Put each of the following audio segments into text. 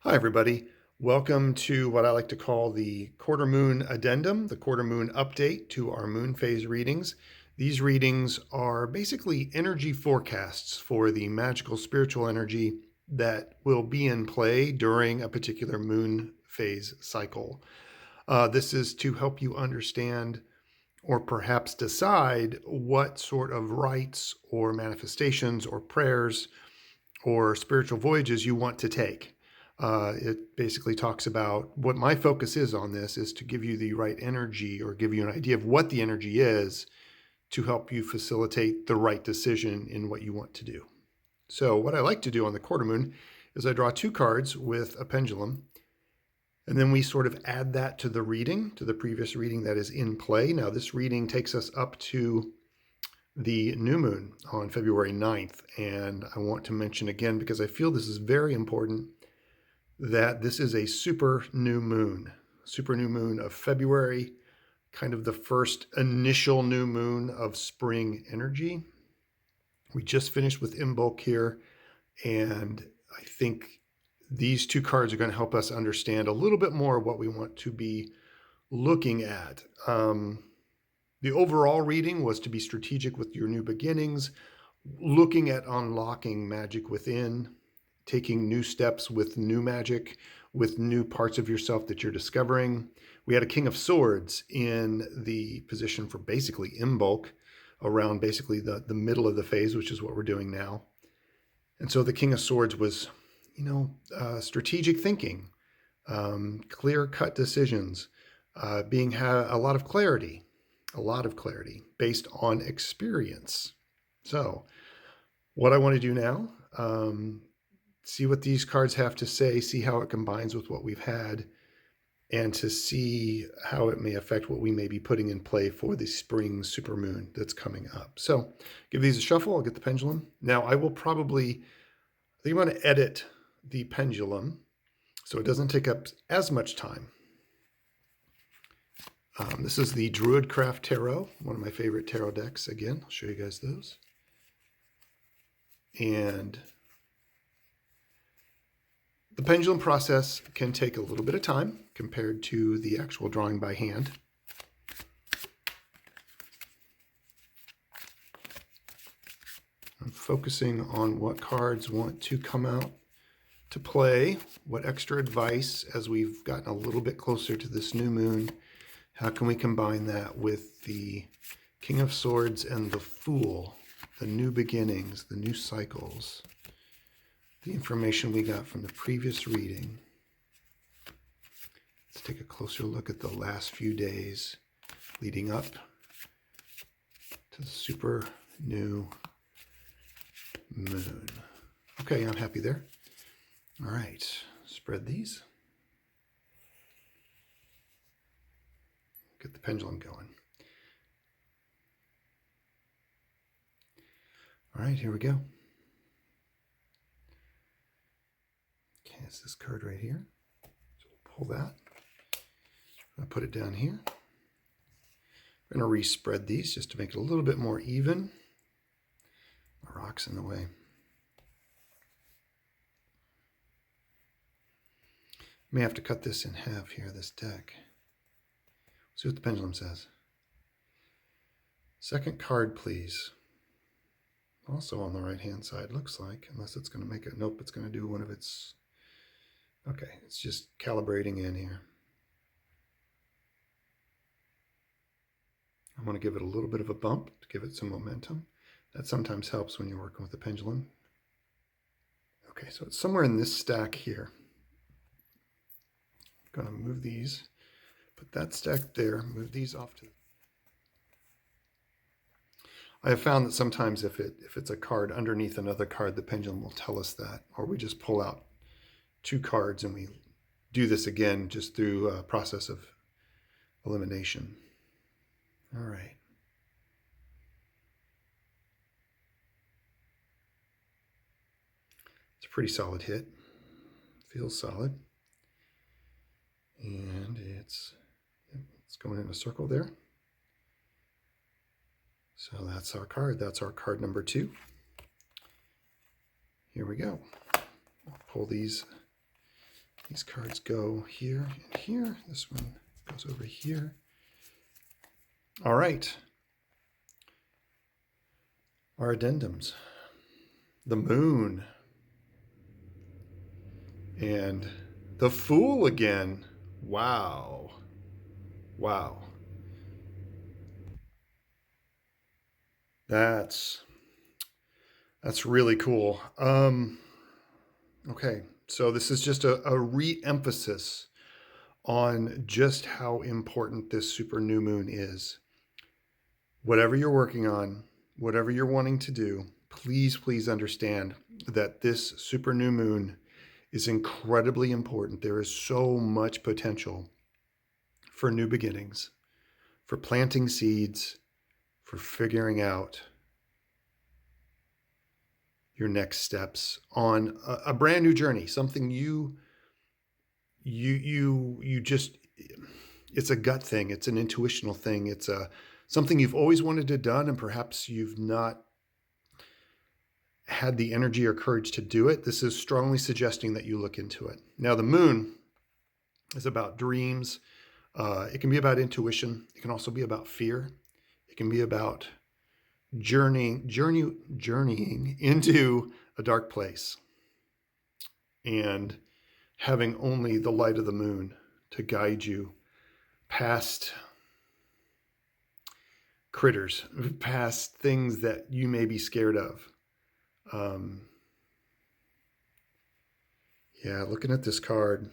Hi, everybody. Welcome to what I like to call the quarter moon addendum, the quarter moon update to our moon phase readings. These readings are basically energy forecasts for the magical spiritual energy that will be in play during a particular moon phase cycle. This is to help you understand or perhaps decide what sort of rites or manifestations or prayers or spiritual voyages you want to take. It basically talks about what my focus is on this is to give you the right energy or give you an idea of what the energy is to help you facilitate the right decision in what you want to do. So what I like to do on the quarter moon is I draw two cards with a pendulum, and then we sort of add that to the reading, to the previous reading that is in play. Now this reading takes us up to the new moon on February 9th. And I want to mention again, because I feel this is very important, that this is a super new moon of February, kind of the first initial new moon of spring energy. We just finished with Imbolc here, and I think these two cards are going to help us understand a little bit more what we want to be looking at. The overall reading was to be strategic with your new beginnings, looking at unlocking magic within, taking new steps with new magic, with new parts of yourself that you're discovering. We had a King of Swords in the position for basically Imbolc, around basically the middle of the phase, which is what we're doing now. And so the King of Swords was, strategic thinking, clear-cut decisions, being a lot of clarity based on experience. So what I want to do now, see what these cards have to say, see how it combines with what we've had, and to see how it may affect what we may be putting in play for the spring supermoon that's coming up. So give these a shuffle. I'll get the pendulum. Now I will I think I'm going to edit the pendulum so it doesn't take up as much time. This is the Druidcraft Tarot, one of my favorite tarot decks. Again, I'll show you guys those. And the pendulum process can take a little bit of time compared to the actual drawing by hand. I'm focusing on what cards want to come out to play, what extra advice as we've gotten a little bit closer to this new moon. How can we combine that with the King of Swords and the Fool, the new beginnings, the new cycles, the information we got from the previous reading? Let's take a closer look at the last few days leading up to the super new moon. Okay, I'm happy there. All right, spread these. Get the pendulum going. All right, here we go. Okay, it's this card right here. So we'll pull that. I'll put it down here. I'm going to respread these just to make it a little bit more even. The rock's in the way. May have to cut this in half here, this deck. See what the pendulum says. Second card, please. Also on the right-hand side, looks like, unless it's going to make it. Nope, it's going to do one of its. Okay, it's just calibrating in here. I'm going to give it a little bit of a bump to give it some momentum. That sometimes helps when you're working with the pendulum. Okay, so it's somewhere in this stack here. I'm going to move these. Put that stack there, move these off to. I have found that sometimes if it's a card underneath another card, the pendulum will tell us that, or we just pull out two cards and we do this again just through a process of elimination. All right. It's a pretty solid hit. Feels solid. And it's going in a circle there. So that's our card. That's our card number 2. Here we go. I'll pull these These cards go here and here. This one goes over here. All right. Our addendums. The moon. And the Fool again. Wow. Wow. That's really cool. Okay, so this is just a re-emphasis on just how important this super new moon is. Whatever you're working on, whatever you're wanting to do, please understand that this super new moon is incredibly important. There is so much potential for new beginnings, for planting seeds, for figuring out your next steps on a brand new journey, something you just, it's a gut thing. It's an intuitional thing. It's something you've always wanted to done, and perhaps you've not had the energy or courage to do it. This is strongly suggesting that you look into it. Now, the moon is about dreams. It can be about intuition. It can also be about fear. It can be about journeying into a dark place and having only the light of the moon to guide you past critters, past things that you may be scared of. Yeah, looking at this card.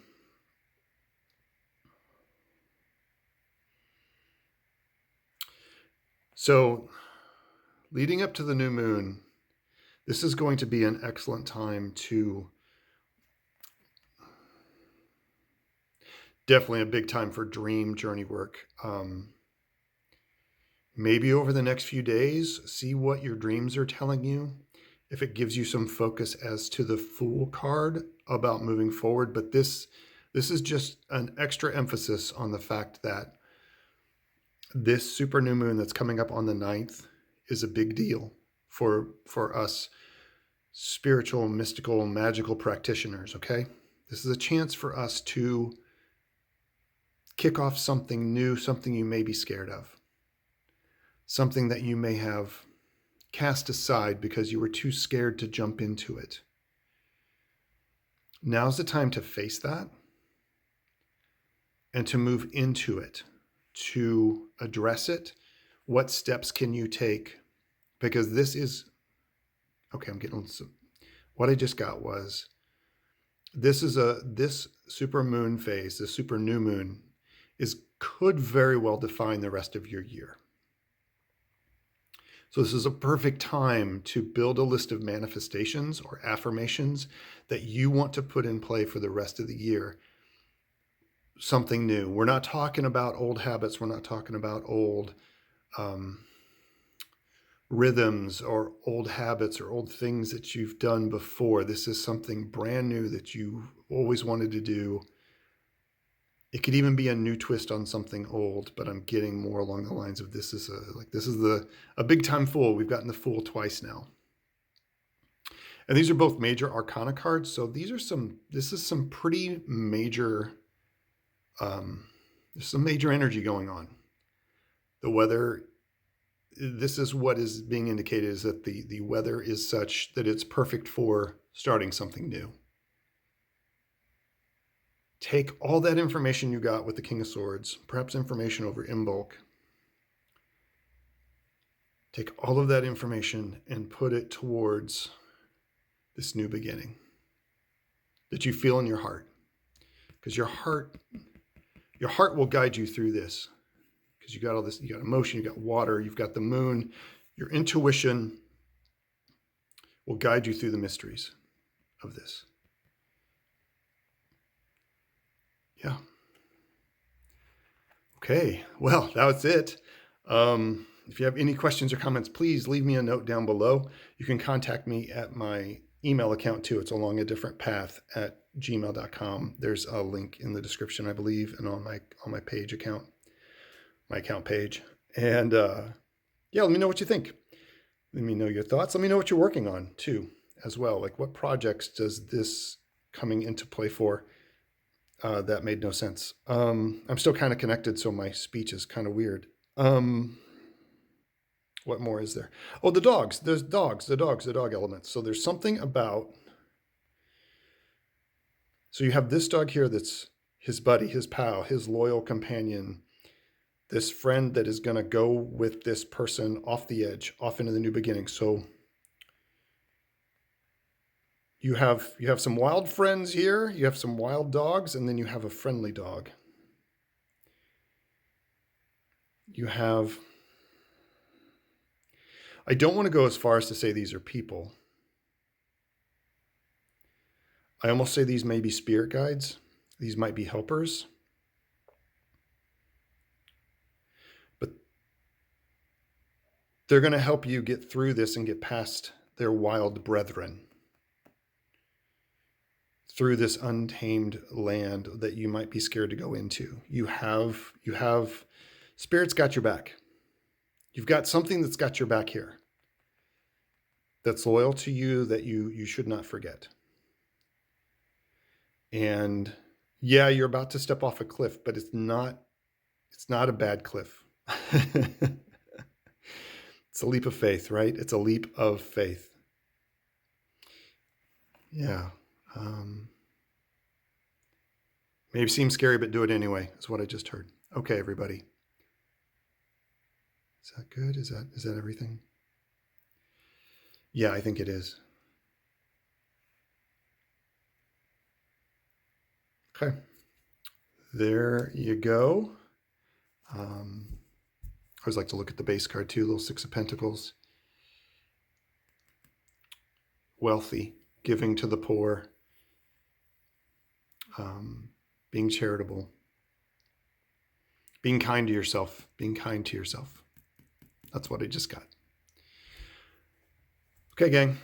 So, leading up to the new moon, this is going to be an excellent time to, definitely a big time for dream journey work. Maybe over the next few days, see what your dreams are telling you. If it gives you some focus as to the Fool card about moving forward, but this is just an extra emphasis on the fact that this super new moon that's coming up on the 9th is a big deal for us spiritual, mystical, magical practitioners, okay? This is a chance for us to kick off something new, something you may be scared of, something that you may have cast aside because you were too scared to jump into it. Now's the time to face that and to move into it, to address it. What steps can you take? Because this is, okay, I'm getting some, what I just got was, this super moon phase, this super new moon could very well define the rest of your year. So this is a perfect time to build a list of manifestations or affirmations that you want to put in play for the rest of the year. Something new. We're not talking about old habits. We're not talking about old rhythms or old habits or old things that you've done before. This is something brand new that you always wanted to do. It could even be a new twist on something old, but I'm getting more along the lines of this is a big time Fool. We've gotten the Fool twice now. And these are both major arcana cards. So this is some pretty major, there's some major energy going on. The weather, this is what is being indicated, is that the weather is such that it's perfect for starting something new. Take all that information you got with the King of Swords, perhaps information over Imbolc. Take all of that information and put it towards this new beginning that you feel in your heart. Because your heart will guide you through this. Because you got all this, you got emotion, you got water, you've got the moon. Your intuition will guide you through the mysteries of this. Yeah. Okay, well, that was it. If you have any questions or comments, please leave me a note down below. You can contact me at my email account too. It's along a different path at gmail.com. There's a link in the description, I believe, and on my page account, my account page. And yeah, let me know what you think. Let me know your thoughts. Let me know what you're working on too, as well. Like, what projects does this coming into play for? That made no sense. I'm still kind of connected, so my speech is kind of weird. What more is there? Oh, the dogs. There's dogs, the dog elements. So there's something about. So you have this dog here that's his buddy, his pal, his loyal companion, this friend that is going to go with this person off the edge, off into the new beginning. So you have some wild friends here, you have some wild dogs, and then you have a friendly dog. You have, I don't want to go as far as to say these are people. I almost say these may be spirit guides. These might be helpers. But they're going to help you get through this and get past their wild brethren, through this untamed land that you might be scared to go into. You have spirits got your back. You've got something that's got your back here, that's loyal to you, that you should not forget. And yeah, you're about to step off a cliff, but it's not a bad cliff. It's a leap of faith, right? It's a leap of faith. Yeah. Maybe seems scary, but do it anyway, is what I just heard. Okay, everybody. Is that good? Is that everything? Yeah, I think it is. Okay. There you go. I always like to look at the base card too, little Six of Pentacles. Wealthy, giving to the poor, being charitable, being kind to yourself, That's what I just got. Okay, gang.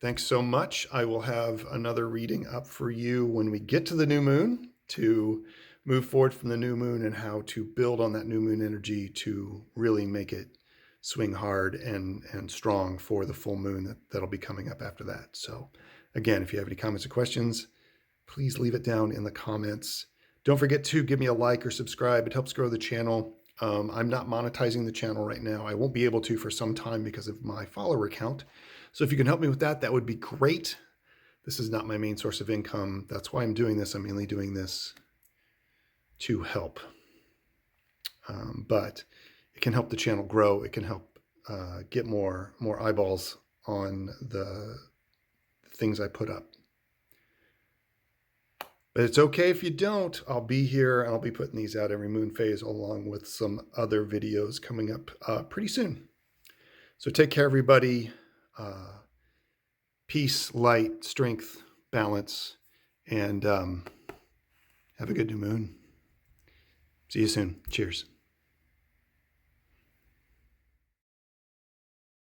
Thanks so much. I will have another reading up for you when we get to the new moon, to move forward from the new moon and how to build on that new moon energy to really make it swing hard and strong for the full moon that'll be coming up after that. So again, if you have any comments or questions, please leave it down in the comments. Don't forget to give me a like or subscribe. It helps grow the channel. I'm not monetizing the channel right now. I won't be able to for some time because of my follower count. So if you can help me with that, that would be great. This is not my main source of income. That's why I'm doing this. I'm mainly doing this to help. But it can help the channel grow. It can help get more eyeballs on the things I put up. But it's okay if you don't. I'll be here and I'll be putting these out every moon phase along with some other videos coming up pretty soon. So take care, everybody. Peace, light, strength, balance, and have a good new moon. See you soon. Cheers.